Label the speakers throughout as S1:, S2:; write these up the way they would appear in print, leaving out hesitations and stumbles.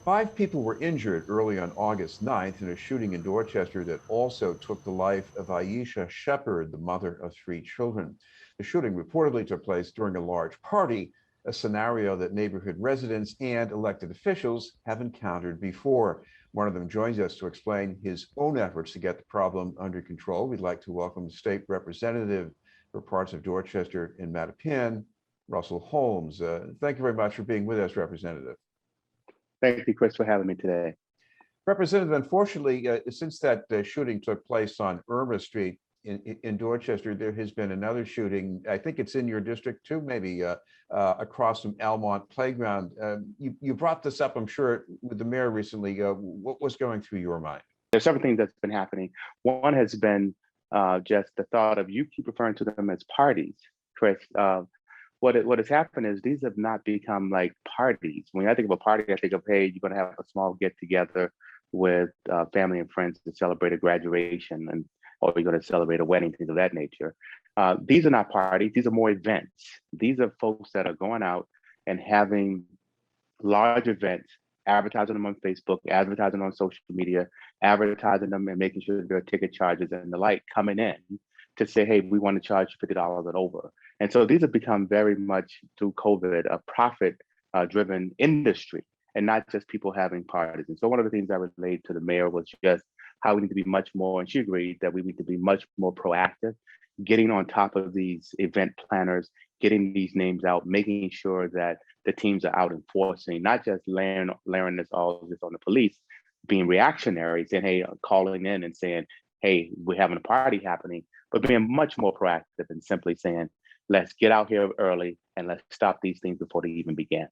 S1: Five people were injured early on August 9th in a shooting in Dorchester that also took the life of Aisha Shepard, the mother of three children. The shooting reportedly took place during a large party, a scenario that neighborhood residents and elected officials have encountered before. One of them joins us to explain his own efforts to get the problem under control. We'd like to welcome the state representative for parts of Dorchester and Mattapan, Russell Holmes. Thank you very much for being with us, Representative.
S2: Thank you, Chris, for having me today.
S1: Representative, unfortunately, since that shooting took place on Irma Street in Dorchester, there has been another shooting. I think it's in your district too, maybe across from Almont Playground. You brought this up, I'm sure, with the mayor recently. What was going through your mind?
S2: There's several things that's been happening. One has been just the thought of you keep referring to them as parties, Chris. What has happened is these have not become like parties. When I think of a party, I think of, hey, you're going to have a small get together with family and friends to celebrate a graduation, and or you're going to celebrate a wedding, things of that nature. These are not parties. These are more events. These are folks that are going out and having large events, advertising them on Facebook, advertising on social media, advertising them and making sure there are ticket charges and the like coming in to say, hey, we want to charge $50 and over. And so these have become very much through COVID a profit driven industry and not just people having parties. And so one of the things I relayed to the mayor was just how we need to be much more, and she agreed that we need to be much more proactive, getting on top of these event planners, getting these names out, making sure that the teams are out enforcing, not just layering this all this on the police, being reactionary, saying, hey, calling in and saying, hey, we're having a party happening, but being much more proactive and simply saying, let's get out here early and let's stop these things before they even begin.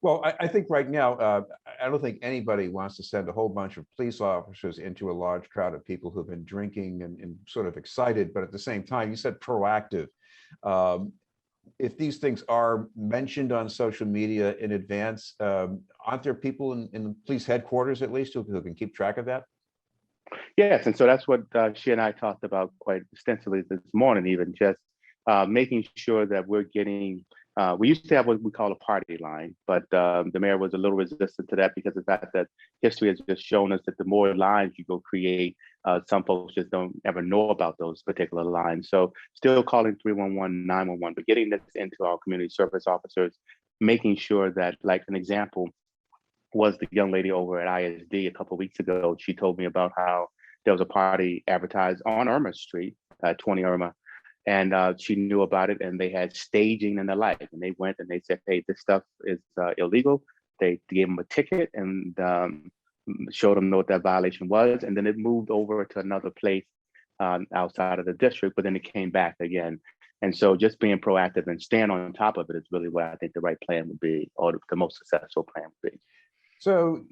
S1: Well, I think right now, I don't think anybody wants to send a whole bunch of police officers into a large crowd of people who've been drinking and sort of excited. But at the same time, you said proactive. Um, if these things are mentioned on social media in advance, aren't there people in the police headquarters at least who can keep track of that?
S2: Yes, and so that's what she and I talked about quite extensively this morning, even just making sure that we're getting. We used to have what we call a party line, but the mayor was a little resistant to that because of the fact that history has just shown us that the more lines you go create, some folks just don't ever know about those particular lines. So still calling 311, 911, but getting this into our community service officers, making sure that, like an example, was the young lady over at ISD a couple of weeks ago. She told me about how there was a party advertised on Irma Street, 20 Irma, and she knew about it, and they had staging and the like. And they went and they said, "Hey, this stuff is illegal." They gave them a ticket and showed them what that violation was, and then it moved over to another place outside of the district. But then it came back again. And so, just being proactive and staying on top of it is really what I think the right plan would be, or the most successful plan would be.
S1: So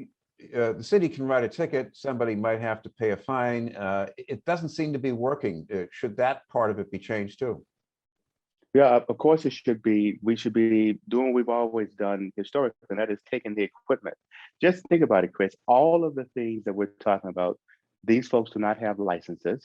S1: the city can write a ticket. Somebody might have to pay a fine. It doesn't seem to be working. Should that part of it be changed too?
S2: Yeah, of course it should be. We should be doing what we've always done historically, and that is taking the equipment. Just think about it, Chris. All of the things that we're talking about, these folks do not have licenses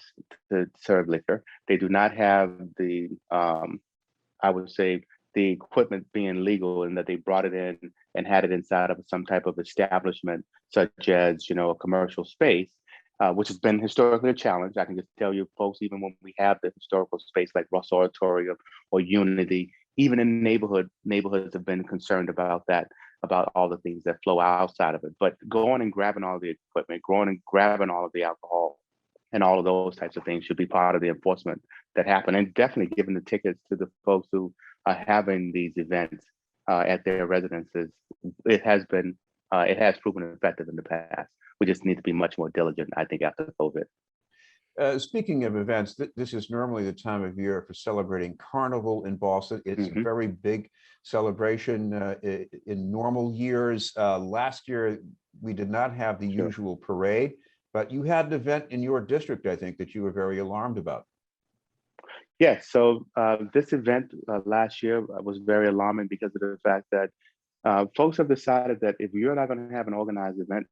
S2: to serve liquor. They do not have the, I would say, the equipment being legal, and that they brought it in and had it inside of some type of establishment, such as a commercial space, which has been historically a challenge. I can just tell you, folks, even when we have the historical space like Russell Auditorium or Unity, even in neighborhoods have been concerned about that, about all the things that flow outside of it. But going and grabbing all the equipment, going and grabbing all of the alcohol, and all of those types of things should be part of the enforcement that happen, and definitely giving the tickets to the folks who are having these events at their residences. It has been, it has proven effective in the past. We just need to be much more diligent, I think, after COVID.
S1: Speaking of events, this is normally the time of year for celebrating Carnival in Boston. It's a
S2: Mhm.
S1: very big celebration in normal years. Last year, we did not have the
S2: Sure.
S1: usual parade, but you had an event in your district, I think, that you were very alarmed about.
S2: Yes. So this event last year was very alarming because of the fact that folks have decided that if you're not going to have an organized event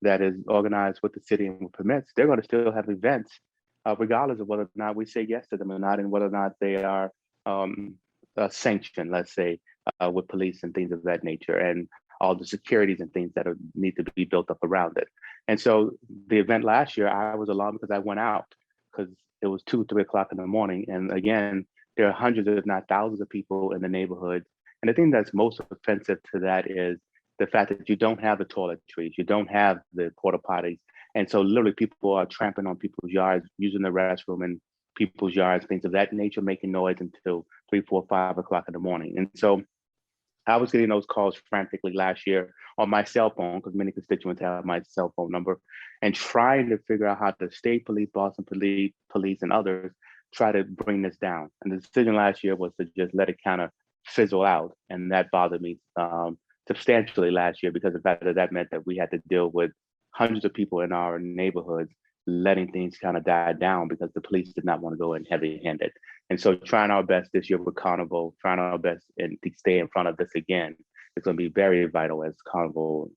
S2: that is organized with the city and with permits, they're going to still have events, regardless of whether or not we say yes to them or not, and whether or not they are sanctioned, let's say, with police and things of that nature. And all the securities and things that need to be built up around it. And so the event last year, I was alarmed because I went out because it was 2, 3 o'clock in the morning. And again, there are hundreds, if not thousands of people in the neighborhood. And the thing that's most offensive to that is the fact that you don't have the toiletries, you don't have the porta potties. And so literally people are tramping on people's yards, using the restroom in people's yards, things of that nature, making noise until 3, 4, 5 o'clock in the morning. And so I was getting those calls frantically last year on my cell phone, because many constituents have my cell phone number, and trying to figure out how the state police, Boston police, and others try to bring this down. And the decision last year was to just let it kind of fizzle out. And that bothered me substantially last year, because the fact that meant that we had to deal with hundreds of people in our neighborhoods letting things kind of die down because the police did not want to go in heavy-handed. And so trying our best this year with Carnival, trying our best and to stay in front of this again, is going to be very vital as Carnival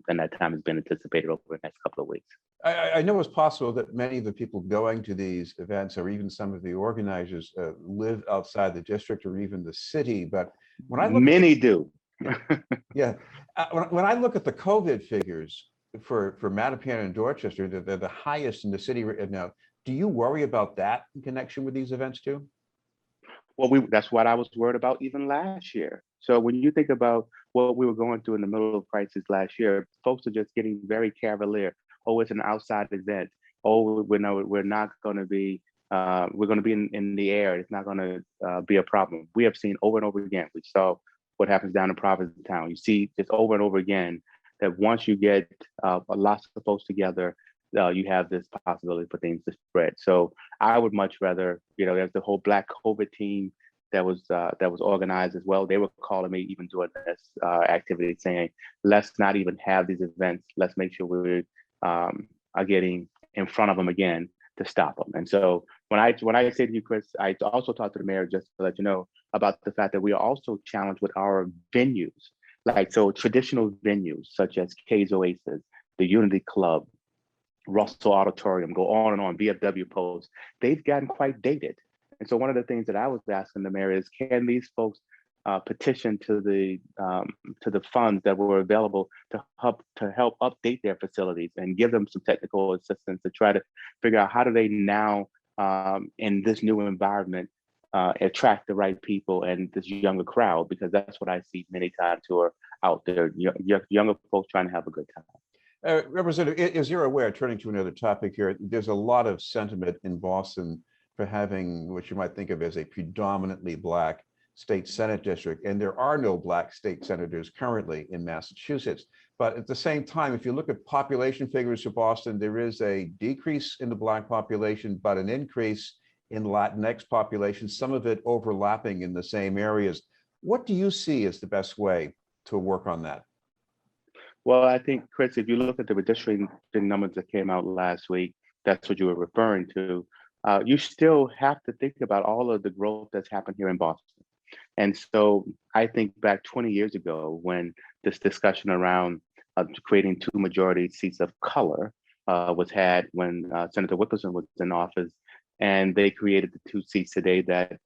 S2: and that time has been anticipated over the next couple of weeks.
S1: I know it's possible that many of the people going to these events, or even some of the organizers, live outside the district or even the city. But when I look,
S2: many do.
S1: Yeah, when I look at the COVID figures for Mattapan and Dorchester, they're the highest in the city right now. Do you worry about that in connection with these events too?
S2: Well, that's what I was worried about even last year. So when you think about what we were going through in the middle of crisis last year, folks are just getting very cavalier. Oh, it's an outside event. Oh, we're not going to be, we're going to be in the air. It's not going to be a problem. We have seen over and over again. We saw what happens down in Provincetown. You see just over and over again that once you get lots of folks together, you have this possibility for things to spread. So I would much rather, there's the whole Black COVID team that was organized as well. They were calling me even during this activity saying, let's not even have these events. Let's make sure we are getting in front of them again to stop them. And so when I say to you, Chris, I also talked to the mayor just to let you know about the fact that we are also challenged with our venues. Like, so traditional venues such as K's Oasis, the Unity Club, Russell Auditorium, go on and on, VFW Post, they've gotten quite dated. And so one of the things that I was asking the mayor is, can these folks petition to the funds that were available to help update their facilities and give them some technical assistance to try to figure out how do they now in this new environment attract the right people and this younger crowd, because that's what I see many times who are out there, younger folks trying to have a good time.
S1: Representative, as you're aware, turning to another topic here, there's a lot of sentiment in Boston for having what you might think of as a predominantly Black state Senate district. And there are no Black state senators currently in Massachusetts. But at the same time, if you look at population figures for Boston, there is a decrease in the Black population, but an increase in Latinx population, some of it overlapping in the same areas. What do you see as the best way to work on that?
S2: Well, I think, Chris, if you look at the redistricting numbers that came out last week, that's what you were referring to. You still have to think about all of the growth that's happened here in Boston. And so I think back 20 years ago when this discussion around creating 2 majority seats of color was had when Senator Whipperson was in office, and they created the 2 seats today that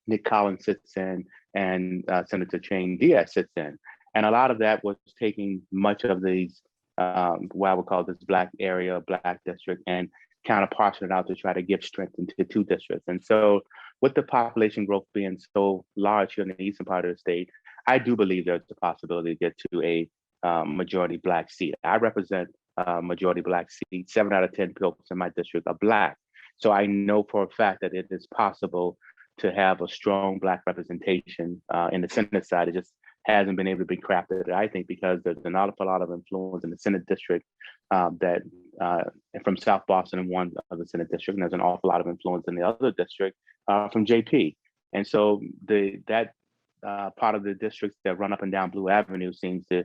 S2: Nick Collins sits in and Senator Shane Diaz sits in. And a lot of that was taking much of these, what I would call this Black area, Black district, and kind of parsing it out to try to give strength into 2 districts. And so with the population growth being so large here in the eastern part of the state, I do believe there's a possibility to get to a majority Black seat. I represent a majority Black seat. 7 out of 10 folks in my district are Black. So I know for a fact that it is possible to have a strong Black representation in the Senate side. It just hasn't been able to be crafted, I think, because there's an awful lot of influence in the Senate district that from South Boston and one other Senate district, and there's an awful lot of influence in the other district from JP. And so that part of the districts that run up and down Blue Avenue seems to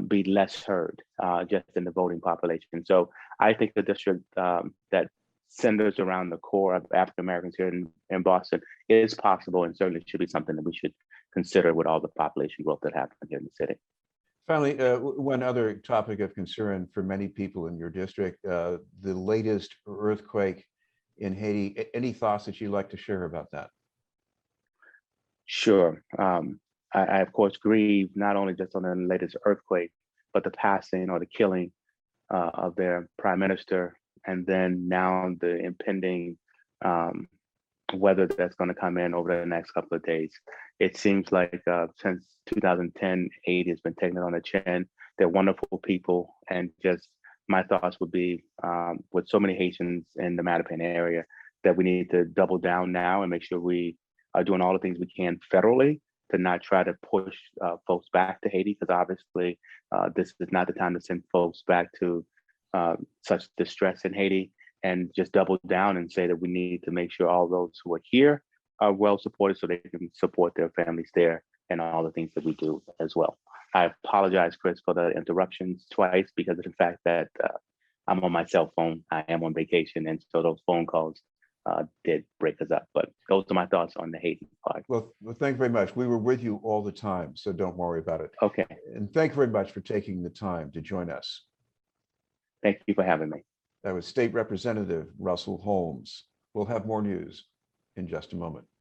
S2: be less heard just in the voting population. So I think the district that centers around the core of African Americans here in Boston is possible, and certainly should be something that we should consider with all the population growth that happened here in the city.
S1: Finally, one other topic of concern for many people in your district, the latest earthquake in Haiti. Any thoughts that you'd like to share about that?
S2: Sure. I of course grieve not only just on the latest earthquake, but the passing or the killing of their prime minister, and then now the impending um, weather that's going to come in over the next couple of days. It seems like since 2010, Haiti has been taking it on the chin. They're wonderful people, and just my thoughts would be with so many Haitians in the Mattapan area that we need to double down now and make sure we are doing all the things we can federally to not try to push folks back to Haiti, because obviously this is not the time to send folks back to such distress in Haiti, and just double down and say that we need to make sure all those who are here are well supported so they can support their families there and all the things that we do as well. I apologize, Chris, for the interruptions twice because of the fact that I'm on my cell phone. I am on vacation, and so those phone calls did break us up. But those are my thoughts on the Haiti part.
S1: Well, thank you very much. We were with you all the time, so don't worry about it.
S2: Okay.
S1: And thank you very much for taking the time to join us.
S2: Thank you for having me.
S1: That was State Representative Russell Holmes. We'll have more news in just a moment.